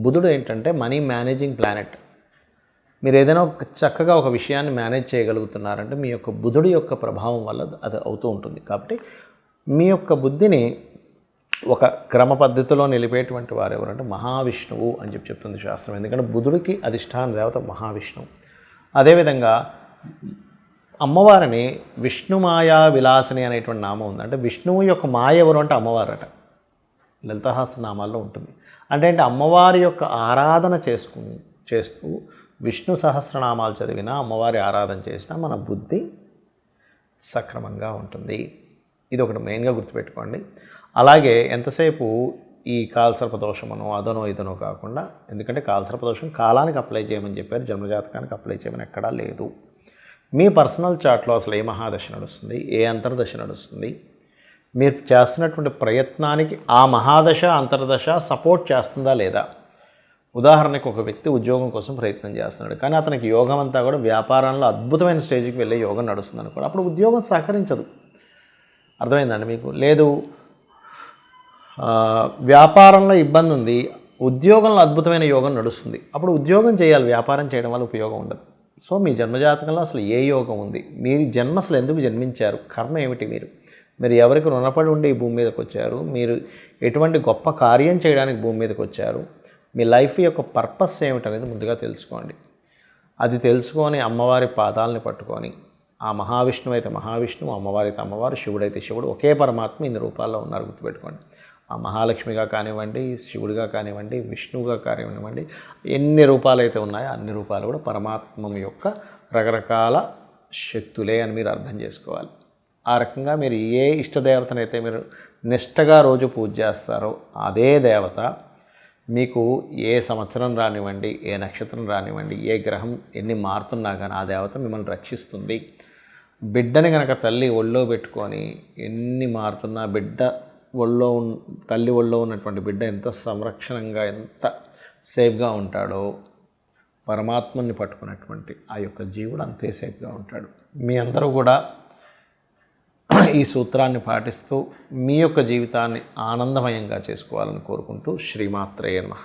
బుధుడు ఏంటంటే మనీ మేనేజింగ్ ప్లానెట్. మీరు ఏదైనా చక్కగా ఒక విషయాన్ని మేనేజ్ చేయగలుగుతున్నారంటే మీ యొక్క బుధుడి యొక్క ప్రభావం వల్ల అది అవుతూ ఉంటుంది. కాబట్టి మీ యొక్క బుద్ధిని ఒక క్రమ పద్ధతిలో నిలిపేటువంటి వారు ఎవరంటే మహావిష్ణువు అని చెప్తుంది శాస్త్రం. ఎందుకంటే బుధుడికి అధిష్టాన దేవత మహావిష్ణువు. అదేవిధంగా అమ్మవారిని విష్ణుమాయా విలాసిని అనేటువంటి నామం ఉంది. అంటే విష్ణువు యొక్క మాయ ఎవరు అంటే అమ్మవారట, లలితాసహస్ర నామాల్లో ఉంటుంది. అంటే అమ్మవారి యొక్క ఆరాధన చేస్తూ విష్ణు సహస్రనామాలు చదివినా, అమ్మవారి ఆరాధన చేసినా మన బుద్ధి సక్రమంగా ఉంటుంది. ఇది ఒకటి మెయిన్గా గుర్తుపెట్టుకోండి. అలాగే ఎంతసేపు ఈ కాలసర్పదోషమనో అదనో ఇదనో కాకుండా, ఎందుకంటే కాలసర్పదోషం కాలానికి అప్లై చేయమని చెప్పారు, జన్మజాతకానికి అప్లై చేయమని ఎక్కడా లేదు. మీ పర్సనల్ చార్ట్లో అసలు ఏ మహాదశ నడుస్తుంది, ఏ అంతర్దశ నడుస్తుంది, మీరు చేస్తున్నటువంటి ప్రయత్నానికి ఆ మహాదశ అంతర్దశ సపోర్ట్ చేస్తుందా లేదా. ఉదాహరణకు ఒక వ్యక్తి ఉద్యోగం కోసం ప్రయత్నం చేస్తున్నాడు, కానీ అతనికి యోగం అంతా కూడా వ్యాపారంలో అద్భుతమైన స్టేజ్కి వెళ్ళే యోగం నడుస్తుంది అనుకోండి, అప్పుడు ఉద్యోగం సహకరించదు. అర్థమైందండి మీకు? లేదు, వ్యాపారంలో ఇబ్బంది ఉంది, ఉద్యోగంలో అద్భుతమైన యోగం నడుస్తుంది, అప్పుడు ఉద్యోగం చేయాలి, వ్యాపారం చేయడం వల్ల ఉపయోగం ఉండదు. సో మీ జన్మజాతకంలో అసలు ఏ యోగం ఉంది, మీరు జన్మ అసలు ఎందుకు జన్మించారు, కర్మ ఏమిటి, మీరు ఎవరికి రుణపడి ఉండి ఈ భూమి మీదకి వచ్చారు, మీరు ఎటువంటి గొప్ప కార్యం చేయడానికి భూమి మీదకి వచ్చారు, మీ లైఫ్ యొక్క పర్పస్ ఏమిటనేది ముందుగా తెలుసుకోండి. అది తెలుసుకొని అమ్మవారి పాదాలని పట్టుకొని, ఆ మహావిష్ణువు అయితే మహావిష్ణువు, అమ్మవారి అయితే అమ్మవారు, శివుడైతే శివుడు, ఒకే పరమాత్మ ఇన్ని రూపాల్లో ఉన్నారు గుర్తుపెట్టుకోండి. ఆ మహాలక్ష్మిగా కానివ్వండి, శివుడిగా కానివ్వండి, విష్ణువుగా కానివ్వండి, ఎన్ని రూపాలు అయితే ఉన్నాయో అన్ని రూపాలు కూడా పరమాత్మ యొక్క రకరకాల శక్తులే అని మీరు అర్థం చేసుకోవాలి. ఆ రకంగా మీరు ఏ ఇష్టదేవతనైతే మీరు నిష్టగా రోజు పూజ చేస్తారో అదే దేవత మీకు ఏ సంవత్సరం రానివ్వండి, ఏ నక్షత్రం రానివ్వండి, ఏ గ్రహం ఎన్ని మారుతున్నా కానీ ఆ దేవత మిమ్మల్ని రక్షిస్తుంది. బిడ్డని కనుక తల్లి ఒళ్ళో పెట్టుకొని ఎన్ని మారుతున్నా బిడ్డ తల్లి ఒళ్ళో ఉన్నటువంటి బిడ్డ ఎంత సంరక్షణంగా ఎంత సేఫ్గా ఉంటాడో పరమాత్మని పట్టుకున్నటువంటి ఆ యొక్క జీవుడు అంతే సేఫ్గా ఉంటాడు. మీ అందరూ కూడా ఈ సూత్రాన్ని పాటిస్తూ మీ యొక్క జీవితాన్ని ఆనందమయంగా చేసుకోవాలని కోరుకుంటూ శ్రీమాత్రేయ నమః.